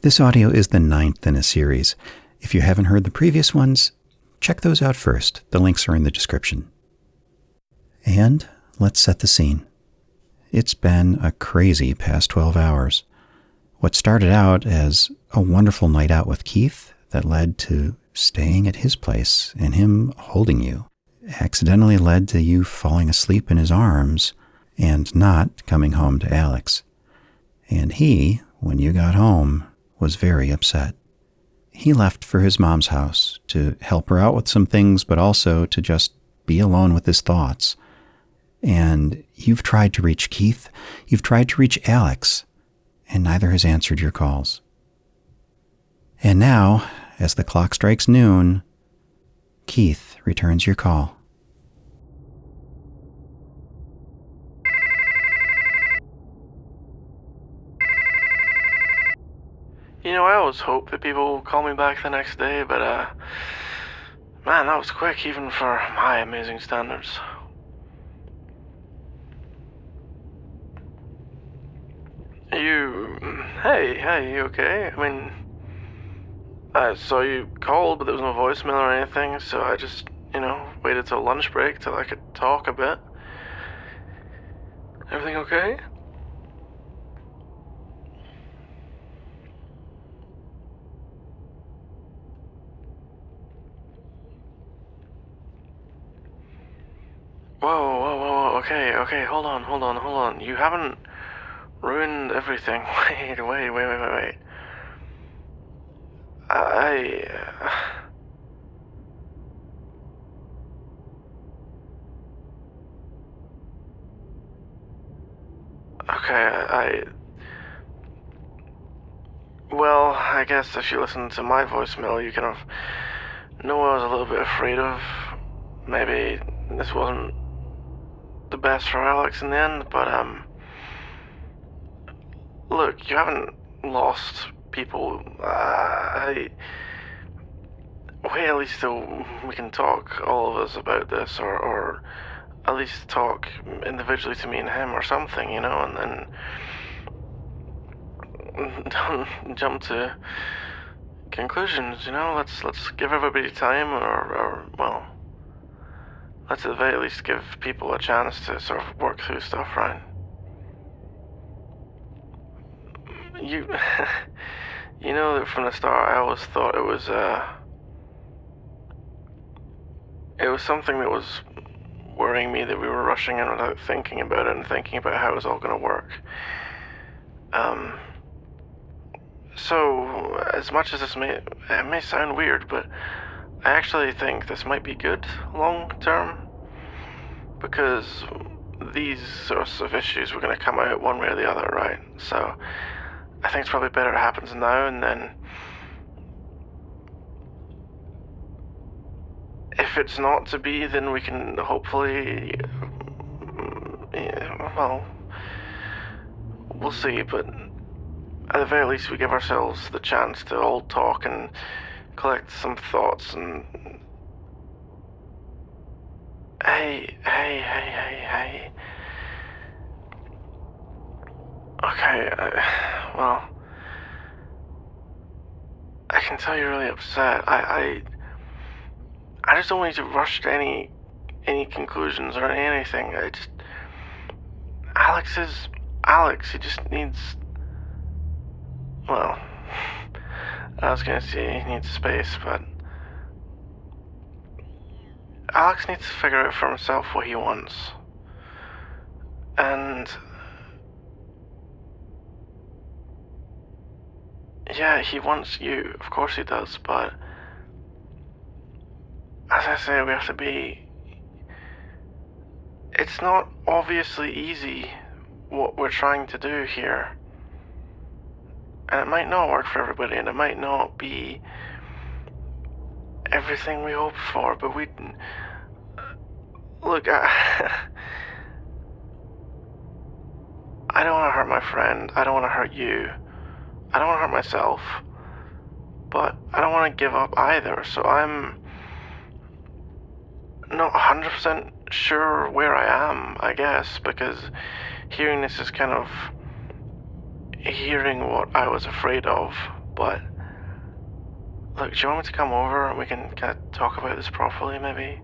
This audio is the 9th in a series. If you haven't heard the previous ones, check those out first. The links are in the description. And let's set the scene. It's been a crazy past 12 hours. What started out as a wonderful night out with Keith that led to staying at his place and him holding you accidentally led to you falling asleep in his arms and not coming home to Alex. And he, when you got home, was very upset. He left for his mom's house to help her out with some things, but also to just be alone with his thoughts. And you've tried to reach Keith, you've tried to reach Alex, and neither has answered your calls. And now, as the clock strikes noon, Keith returns your call. You know, I always hope that people will call me back the next day, but, man, that was quick even for my amazing standards. Hey, you okay? I mean, I saw you called, but there was no voicemail or anything, so I just, waited till lunch break till I could talk a bit. Everything okay? Whoa, okay, hold on. You haven't ruined everything. Wait. Well, I guess if you listen to my voicemail, you kind of know I was a little bit afraid of. Maybe this wasn't the best for Alex in the end, but, look, you haven't lost people. Wait, at least till we can talk, all of us, about this, or at least talk individually to me and him or something, and then don't jump to conclusions, let's give everybody time, or well, let's at the very least give people a chance to sort of work through stuff, right? You know that from the start I always thought it was something that was worrying me, that we were rushing in without thinking about it and thinking about how it was all going to work. So, as much as this may sound weird, but I actually think this might be good long term, because these sorts of issues were going to come out one way or the other, right? So I think it's probably better it happens now, and then if it's not to be, then we can hopefully, well, we'll see, but at the very least we give ourselves the chance to all talk and collect some thoughts and... Hey. Okay, well, I can tell you're really upset. I just don't want you to rush to any conclusions or anything. Alex is Alex. He just needs... Well, I was gonna say he needs space, but Alex needs to figure out for himself what he wants. And yeah, he wants you, of course he does, but as I say, we have to be... It's not obviously easy what we're trying to do here. And it might not work for everybody, and it might not be everything we hoped for, but we... Look, I don't want to hurt my friend, I don't want to hurt you, I don't want to hurt myself, but I don't want to give up either, so I'm not 100% sure where I am, I guess, because hearing this is kind of hearing what I was afraid of but look, do you want me to come over and we can kind of talk about this properly, maybe?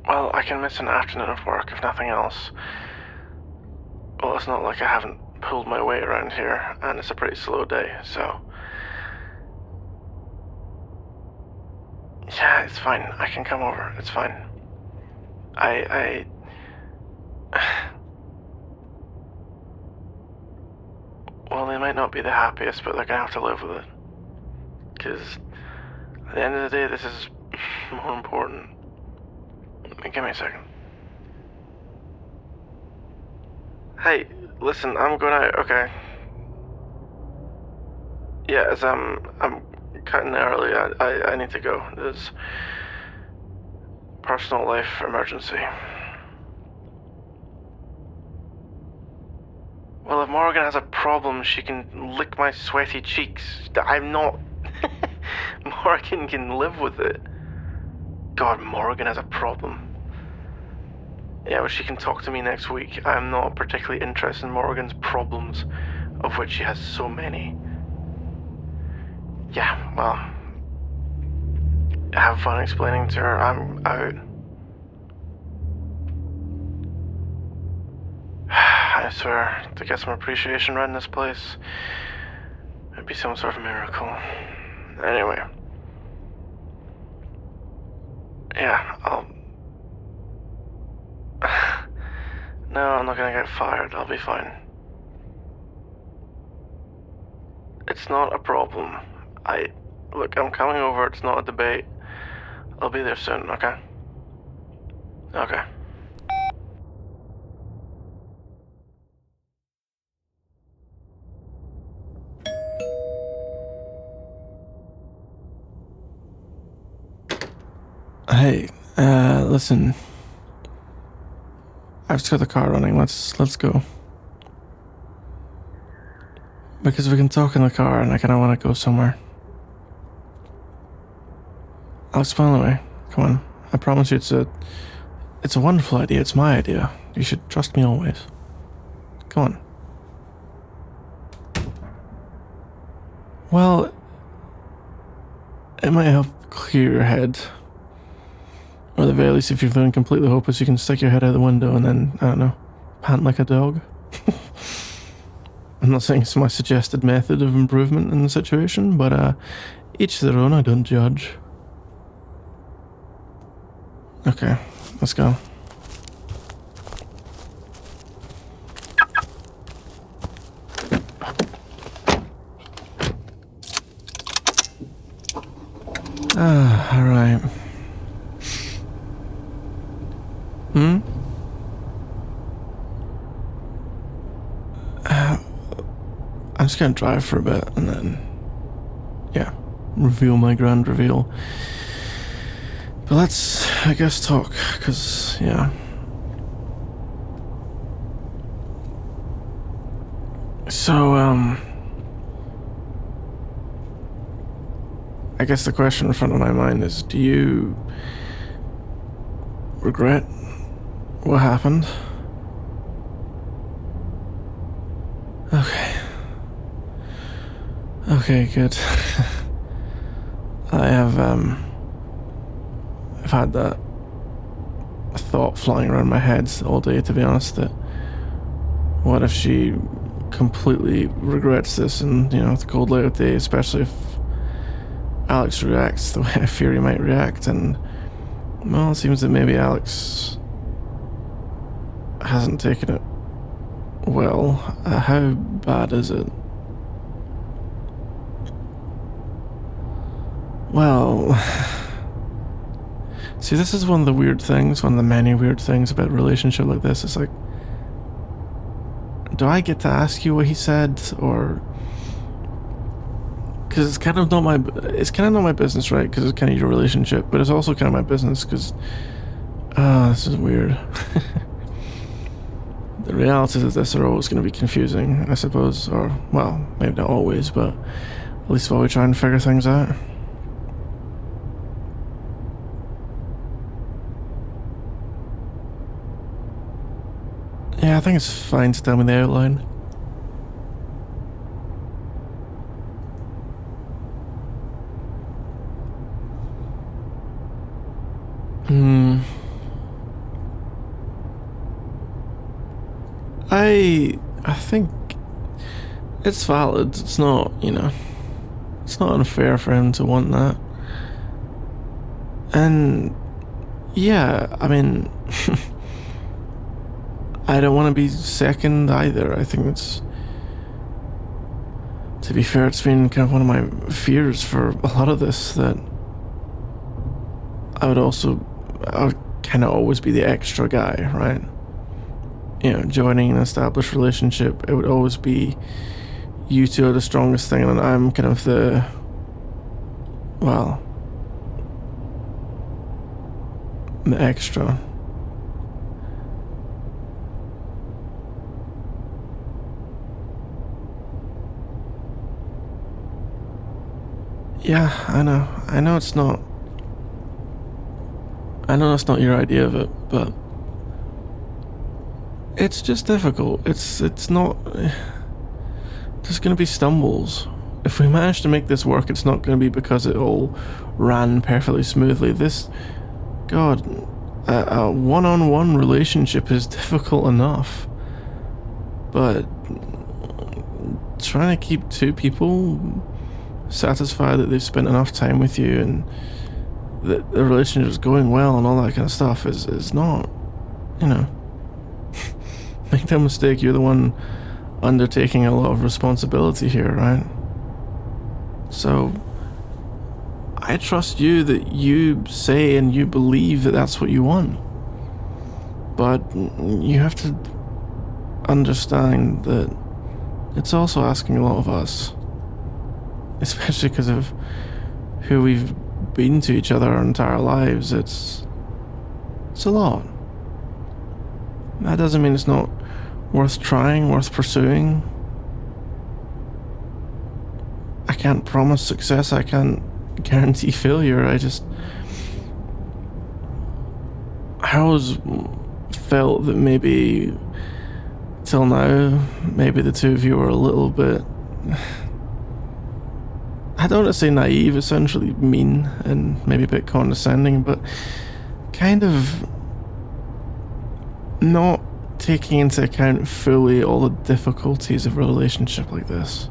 Well, I can miss an afternoon of work, if nothing else. Well, it's not like I haven't pulled my weight around here, and it's a pretty slow day, so... Yeah, it's fine. I can come over. It's fine. Well, they might not be the happiest, but they're gonna have to live with it. Because at the end of the day, this is more important. Give me a second. Hey, listen, I'm going out, okay? Yeah, as I'm cutting early, I need to go. There's personal life emergency. Well, if Morgan has a problem, she can lick my sweaty cheeks. I'm not... Morgan can live with it. God, Morgan has a problem. Yeah, well, she can talk to me next week. I'm not particularly interested in Morgan's problems, of which she has so many. Yeah, well... Have fun explaining to her I'm out. I swear, to get some appreciation right in this place, it'd be some sort of miracle. Anyway. Yeah, I'll... No, I'm not gonna get fired. I'll be fine. It's not a problem. Look, I'm coming over. It's not a debate. I'll be there soon, okay? Okay. Hey, listen. I've just got the car running. Let's go. Because we can talk in the car, and I kind of want to go somewhere. I'll explain the way. Come on. I promise you, it's a wonderful idea. It's my idea. You should trust me always. Come on. Well, it might help clear your head. Or at the very least, if you're feeling completely hopeless, you can stick your head out the window and then, I don't know, pant like a dog. I'm not saying it's my suggested method of improvement in the situation, but each their own, I don't judge. Okay, let's go. Alright. I'm just gonna drive for a bit and then, yeah, reveal my grand reveal. But let's, I guess, talk, because, yeah. So, I guess the question in front of my mind is, do you regret what happened? Okay, good. I've had that thought flying around my head all day, to be honest, that what if she completely regrets this and, you know, the cold light of day, especially if Alex reacts the way I fear he might react, and, well, it seems that maybe Alex hasn't taken it well. How bad is it? Well, see, this is one of the weird things, one of the many weird things about a relationship like this. It's like, do I get to ask you what he said, or... Because it's kind of not my business, right? Because it's kind of your relationship, but it's also kind of my business, because... this is weird. The realities of this are always going to be confusing, I suppose, or, well, maybe not always, but at least while we try and figure things out. Yeah, I think it's fine to tell me the outline. I think it's valid. It's not, it's not unfair for him to want that. And yeah, I mean, I don't want to be second either. I think it's, to be fair, it's been kind of one of my fears for a lot of this, that I would kind of always be the extra guy, right? Joining an established relationship, it would always be you two are the strongest thing, and I'm kind of the extra. Yeah, I know it's not, I know that's not your idea of it, but it's just difficult. It's not, there's going to be stumbles. If we manage to make this work, it's not going to be because it all ran perfectly smoothly. God, a one-on-one relationship is difficult enough, but trying to keep two people satisfied that they've spent enough time with you and that the relationship is going well and all that kind of stuff is not, make no mistake, you're the one undertaking a lot of responsibility here, right? So I trust you that you say and you believe that that's what you want, but you have to understand that it's also asking a lot of us, especially because of who we've been to each other our entire lives. It's a lot. That doesn't mean it's not worth trying, worth pursuing. I can't promise success, I can't guarantee failure. I always felt that maybe till now, maybe the two of you were a little bit, I don't want to say naive, essentially mean and maybe a bit condescending, but kind of not taking into account fully all the difficulties of a relationship like this.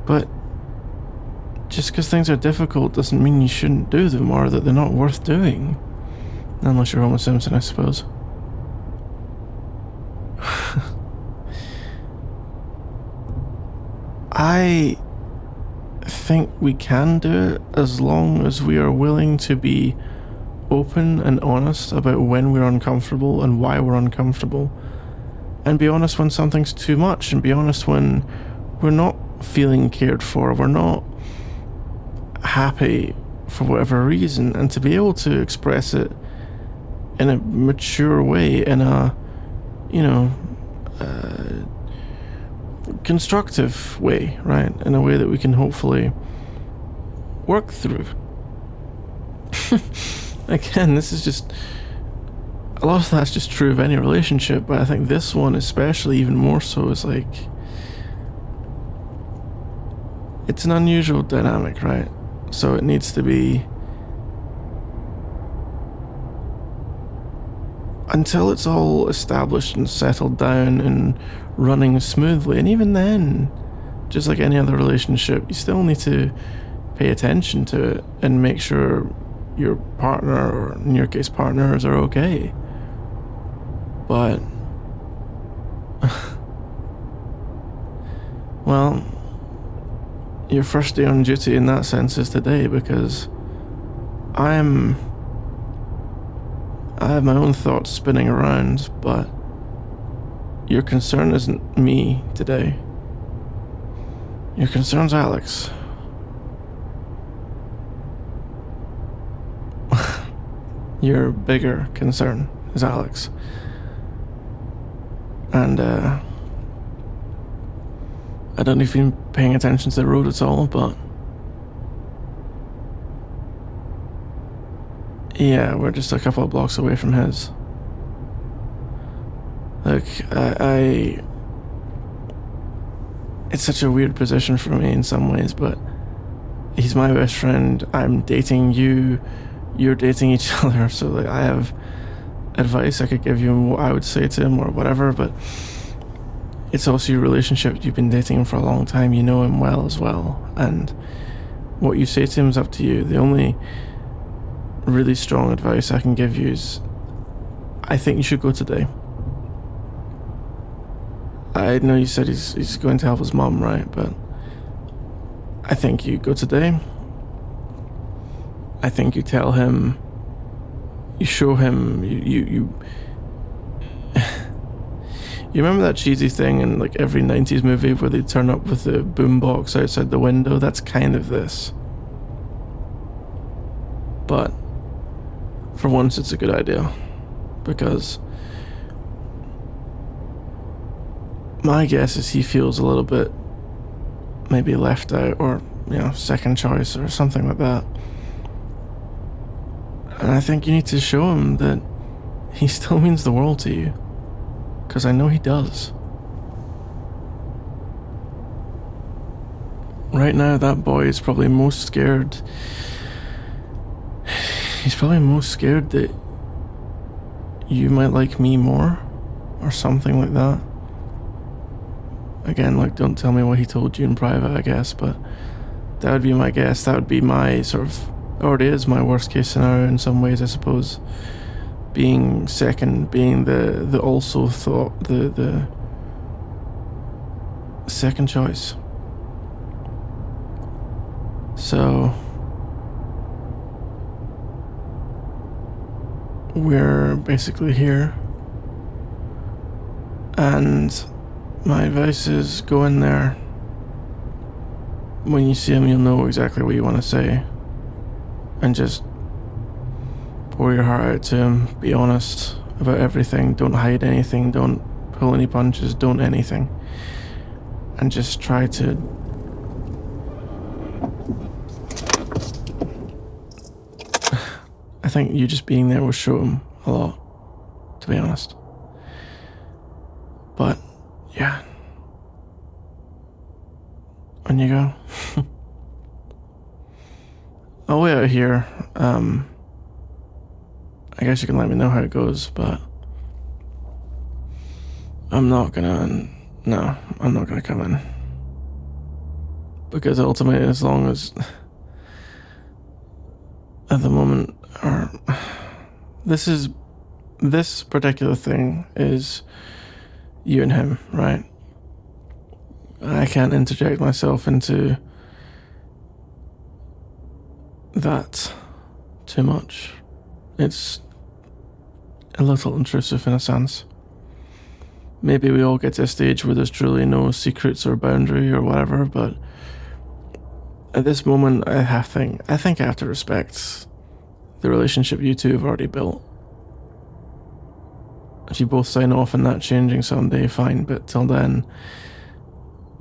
But just because things are difficult doesn't mean you shouldn't do them, or that they're not worth doing. Unless you're Homer Simpson, I suppose. I think we can do it as long as we are willing to be open and honest about when we're uncomfortable and why we're uncomfortable, and be honest when something's too much, and be honest when we're not feeling cared for, we're not happy for whatever reason, and to be able to express it in a mature way, in a constructive way, right? In a way that we can hopefully work through. Again, this is just, a lot of that's just true of any relationship, but I think this one especially, even more so, is like, it's an unusual dynamic, right? So it needs to be, until it's all established and settled down and running smoothly. And even then, just like any other relationship, you still need to pay attention to it and make sure your partner, or in your case partners, are okay. But well, your first day on duty in that sense is today, because I have my own thoughts spinning around, but your concern isn't me today. Your concern's Alex. Your bigger concern is Alex. And I don't know if you've been paying attention to the road at all, but yeah, we're just a couple of blocks away from his. Look, it's such a weird position for me in some ways, but he's my best friend, I'm dating you, you're dating each other, so like I have advice I could give you and what I would say to him or whatever, but it's also your relationship. You've been dating him for a long time, you know him well as well, and what you say to him is up to you. The only really strong advice I can give you is I think you should go today. I know you said he's going to help his mom, right? But I think you go today. I think you tell him, you show him, you you remember that cheesy thing in like every 90s movie where they turn up with the boombox outside the window? That's kind of this. But for once it's a good idea, because my guess is he feels a little bit maybe left out, or second choice or something like that. And I think you need to show him that he still means the world to you, because I know he does. Right now, that boy is probably most scared. He's probably most scared that you might like me more, or something like that. Again, like, don't tell me what he told you in private, I guess, but that would be my guess. That would be my sort of, already is my worst case scenario in some ways, I suppose. Being second, being the also thought, the second choice. So we're basically here, and my advice is go in there. When you see him, you'll know exactly what you want to say, and just pour your heart out to him. Be honest about everything. Don't hide anything. Don't pull any punches. Don't anything. And just try to I think you just being there will show him a lot, to be honest. But yeah, on you go. I'll wait out here. I guess you can let me know how it goes, but I'm not gonna come in. Because ultimately, as long as at the moment, this particular thing is you and him, right? I can't interject myself into that too much. It's a little intrusive in a sense. Maybe we all get to a stage where there's truly no secrets or boundary or whatever, but at this moment, I think I have to respect the relationship you two have already built. If you both sign off on that changing someday, fine, but till then,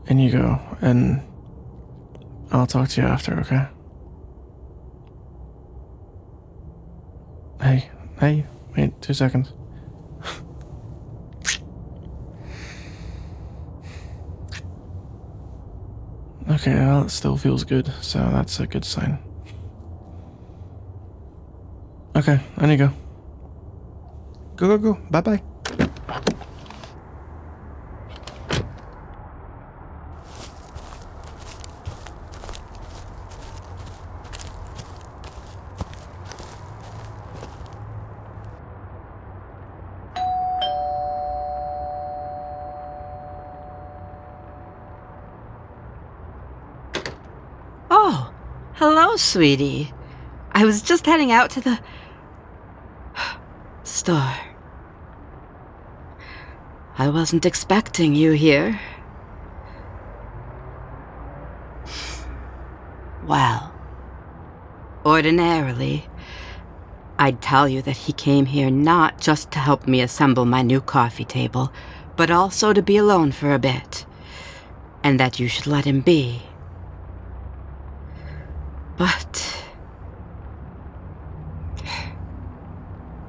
in you go, and I'll talk to you after, okay? Hey, wait 2 seconds. Okay, well, it still feels good, so that's a good sign. Okay, on you go. Go. Bye-bye. Oh, hello, sweetie. I was just heading out to the store. I wasn't expecting you here. Well, ordinarily, I'd tell you that he came here not just to help me assemble my new coffee table, but also to be alone for a bit, and that you should let him be. But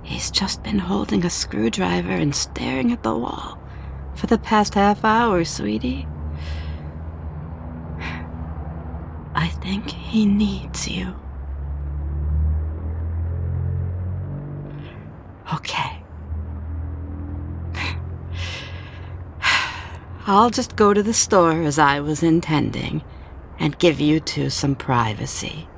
he's just been holding a screwdriver and staring at the wall for the past half hour, sweetie. I think he needs you. Okay. I'll just go to the store as I was intending and give you two some privacy.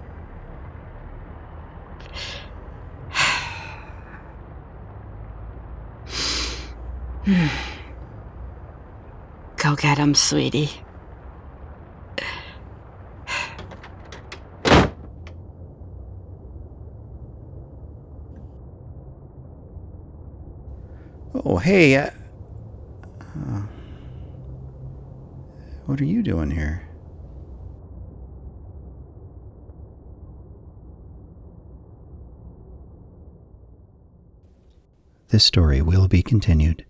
Go get him, sweetie. Oh, hey, what are you doing here? This story will be continued.